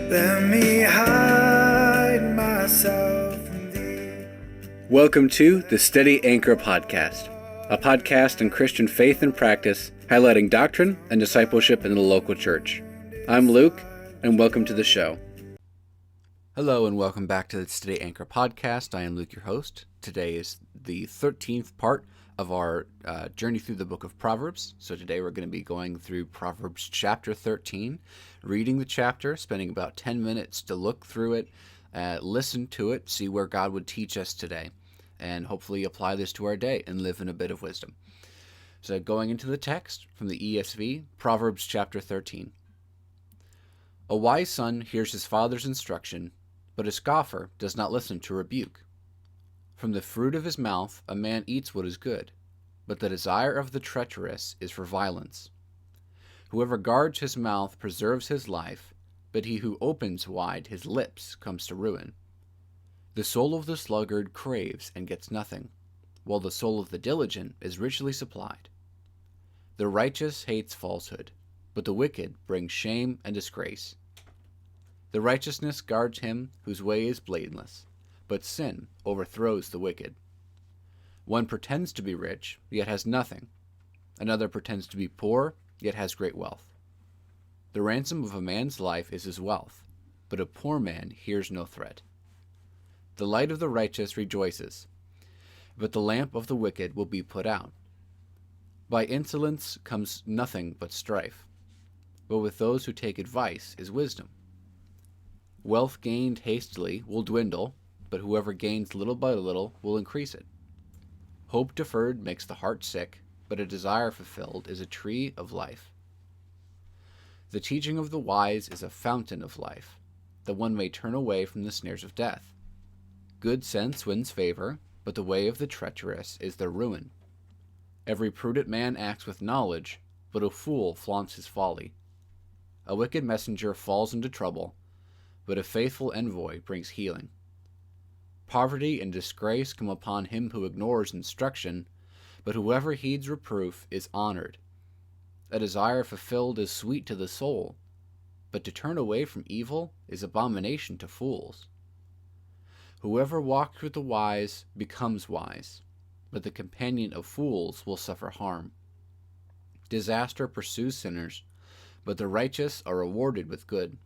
Let me hide myself in thee. Welcome to the Steady Anchor Podcast, a podcast on Christian faith and practice, highlighting doctrine and discipleship in the local church. I'm Luke, and welcome to the show. Hello, and welcome back to the Steady Anchor Podcast. I am Luke, your host. Today is the 13th part of our journey through the book of Proverbs. So today we're going to be going through Proverbs chapter 13, reading the chapter, spending about 10 minutes to look through it, listen to it, see where God would teach us today, and hopefully apply this to our day and live in a bit of wisdom. So going into the text from the ESV, Proverbs chapter 13. A wise son hears his father's instruction, but a scoffer does not listen to rebuke. From the fruit of his mouth a man eats what is good, but the desire of the treacherous is for violence. Whoever guards his mouth preserves his life, but he who opens wide his lips comes to ruin. The soul of the sluggard craves and gets nothing, while the soul of the diligent is richly supplied. The righteous hates falsehood, but the wicked brings shame and disgrace. The righteousness guards him whose way is blameless, but sin overthrows the wicked. One pretends to be rich, yet has nothing. Another pretends to be poor, yet has great wealth. The ransom of a man's life is his wealth, but a poor man hears no threat. The light of the righteous rejoices, but the lamp of the wicked will be put out. By insolence comes nothing but strife, but with those who take advice is wisdom. Wealth gained hastily will dwindle, but whoever gains little by little will increase it. Hope deferred makes the heart sick, but a desire fulfilled is a tree of life. The teaching of the wise is a fountain of life, that one may turn away from the snares of death. Good sense wins favor, but the way of the treacherous is their ruin. Every prudent man acts with knowledge, but a fool flaunts his folly. A wicked messenger falls into trouble, but a faithful envoy brings healing. Poverty and disgrace come upon him who ignores instruction, but whoever heeds reproof is honored. A desire fulfilled is sweet to the soul, but to turn away from evil is abomination to fools. Whoever walks with the wise becomes wise, but the companion of fools will suffer harm. Disaster pursues sinners, but the righteous are rewarded with good.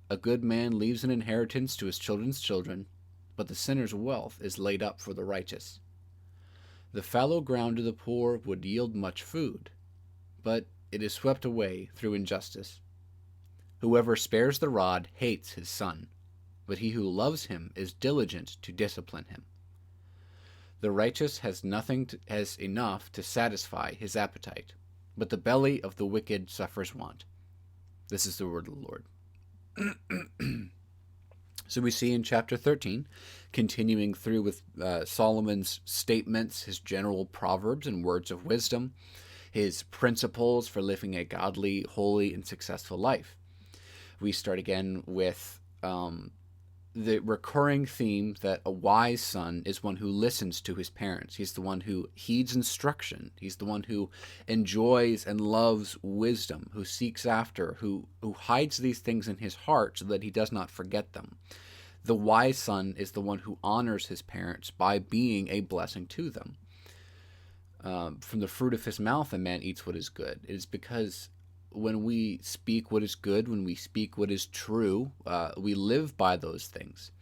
A good man leaves an inheritance to his children's children, but the sinner's wealth is laid up for the righteous. The fallow ground of the poor would yield much food, but it is swept away through injustice. Whoever spares the rod hates his son, but he who loves him is diligent to discipline him. The righteous has enough to satisfy his appetite, but the belly of the wicked suffers want. This is the word of the Lord. So we see in chapter 13, continuing through with Solomon's statements, his general proverbs and words of wisdom, his principles for living a godly, holy, and successful life. We start again with the recurring theme that a wise son is one who listens to his parents. He's the one who heeds instruction. He's the one who enjoys and loves wisdom, who seeks after, who hides these things in his heart so that he does not forget them. The wise son is the one who honors his parents by being a blessing to them. From the fruit of his mouth a man eats what is good. It is because when we speak what is good, when we speak what is true, we live by those things.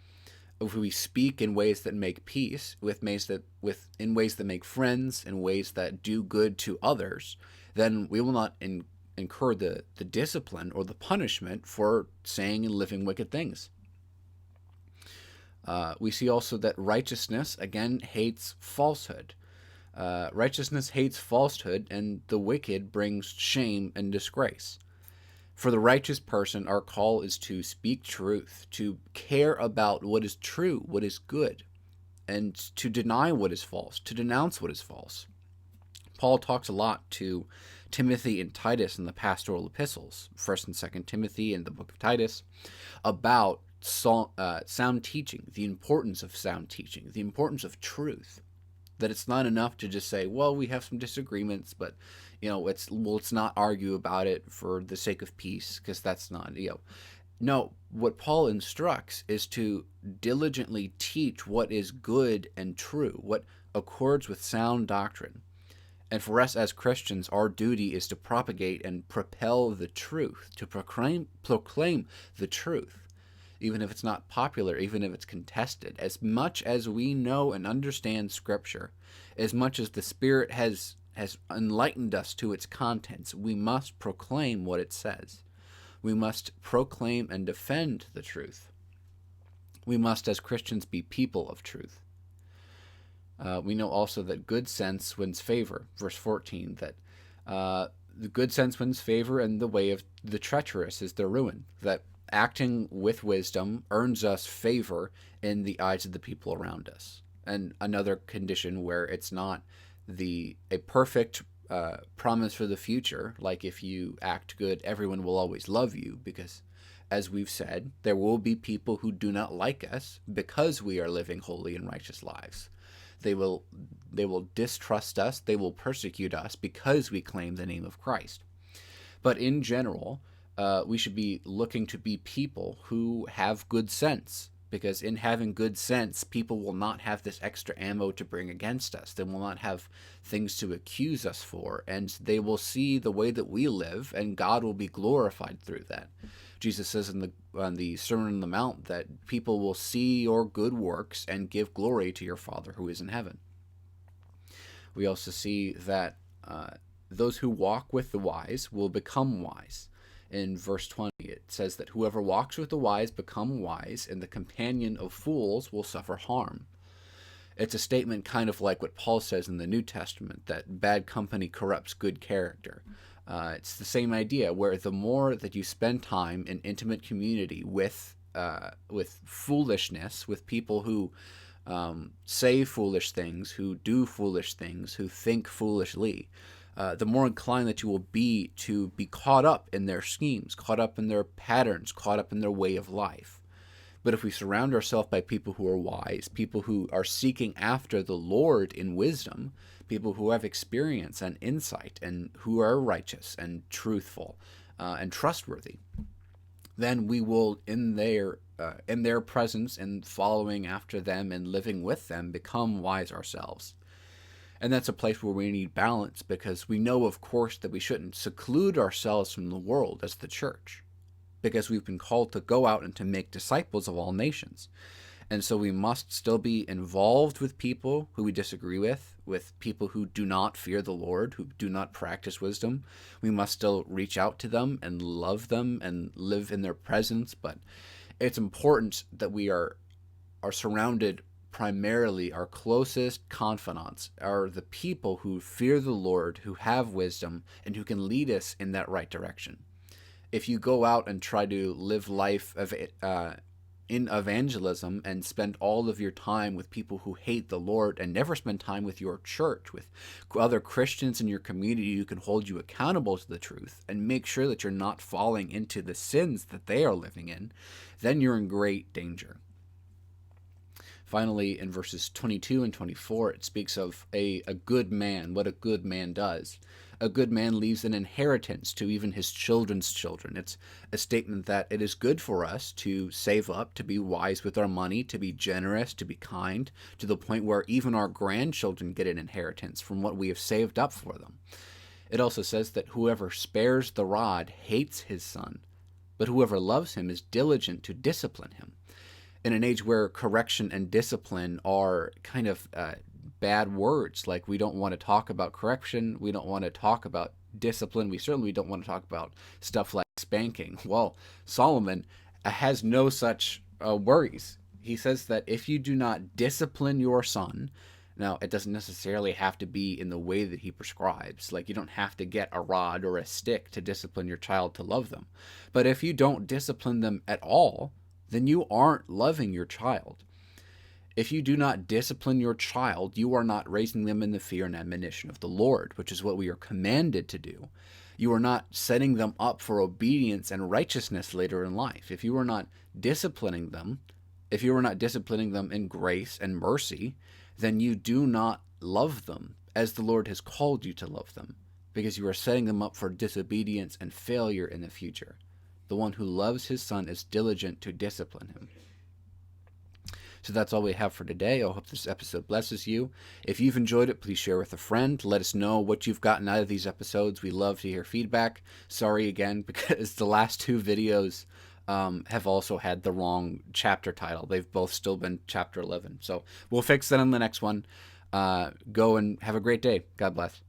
If we speak in ways that make peace, in ways that make friends, in ways that do good to others, then we will not incur the discipline or the punishment for saying and living wicked things. We see also that righteousness, again, hates falsehood. Righteousness hates falsehood, and the wicked brings shame and disgrace. For the righteous person, our call is to speak truth, to care about what is true, what is good, and to deny what is false, to denounce what is false. Paul talks a lot to Timothy and Titus in the pastoral epistles, 1st and 2nd Timothy and the book of Titus, about sound teaching, the importance of sound teaching, the importance of truth. That it's not enough to just say, well, we have some disagreements, but let's not argue about it for the sake of peace, because that's not, No, what Paul instructs is to diligently teach what is good and true, what accords with sound doctrine. And for us as Christians, our duty is to propagate and propel the truth, to proclaim the truth, even if it's not popular, even if it's contested. As much as we know and understand Scripture, as much as the Spirit has enlightened us to its contents, we must proclaim what it says. We must proclaim and defend the truth. We must, as Christians, be people of truth. We know also that good sense wins favor. Verse 14, that the good sense wins favor, and the way of the treacherous is their ruin. That acting with wisdom earns us favor in the eyes of the people around us. And another condition where it's not a perfect promise for the future, like if you act good, everyone will always love you, because as we've said, there will be people who do not like us because we are living holy and righteous lives. They will distrust us, they will persecute us because we claim the name of Christ. But in general, we should be looking to be people who have good sense, because in having good sense, people will not have this extra ammo to bring against us. They will not have things to accuse us for, and they will see the way that we live, and God will be glorified through that. Jesus says on the Sermon on the Mount that people will see your good works and give glory to your Father who is in heaven. We also see that those who walk with the wise will become wise. In verse 20, it says that whoever walks with the wise become wise, and the companion of fools will suffer harm. It's a statement kind of like what Paul says in the New Testament, that bad company corrupts good character. It's the same idea, where the more that you spend time in intimate community with foolishness, with people who say foolish things, who do foolish things, who think foolishly, the more inclined that you will be to be caught up in their schemes, caught up in their patterns, caught up in their way of life. But if we surround ourselves by people who are wise, people who are seeking after the Lord in wisdom, people who have experience and insight, and who are righteous and truthful and trustworthy, then we will, in their presence and following after them and living with them, become wise ourselves. And that's a place where we need balance, because we know, of course, that we shouldn't seclude ourselves from the world as the church, because we've been called to go out and to make disciples of all nations. And so we must still be involved with people who we disagree with people who do not fear the Lord, who do not practice wisdom. We must still reach out to them and love them and live in their presence. But it's important that we are surrounded primarily, our closest confidants are the people who fear the Lord, who have wisdom, and who can lead us in that right direction. If you go out and try to live life in evangelism and spend all of your time with people who hate the Lord, and never spend time with your church, with other Christians in your community who can hold you accountable to the truth and make sure that you're not falling into the sins that they are living in, then you're in great danger. Finally, in verses 22 and 24, it speaks of a good man, what a good man does. A good man leaves an inheritance to even his children's children. It's a statement that it is good for us to save up, to be wise with our money, to be generous, to be kind, to the point where even our grandchildren get an inheritance from what we have saved up for them. It also says that whoever spares the rod hates his son, but whoever loves him is diligent to discipline him. In an age where correction and discipline are kind of bad words, like we don't want to talk about correction, we don't want to talk about discipline, we certainly don't want to talk about stuff like spanking. Well, Solomon has no such worries. He says that if you do not discipline your son, now it doesn't necessarily have to be in the way that he prescribes, like you don't have to get a rod or a stick to discipline your child to love them. But if you don't discipline them at all, then you aren't loving your child. If you do not discipline your child, you are not raising them in the fear and admonition of the Lord, which is what we are commanded to do. You are not setting them up for obedience and righteousness later in life. If you are not disciplining them, in grace and mercy, then you do not love them as the Lord has called you to love them, because you are setting them up for disobedience and failure in the future. The one who loves his son is diligent to discipline him. So that's all we have for today. I hope this episode blesses you. If you've enjoyed it, please share with a friend. Let us know what you've gotten out of these episodes. We love to hear feedback. Sorry again, because the last 2 videos have also had the wrong chapter title. They've both still been chapter 11. So we'll fix that in the next one. Go and have a great day. God bless.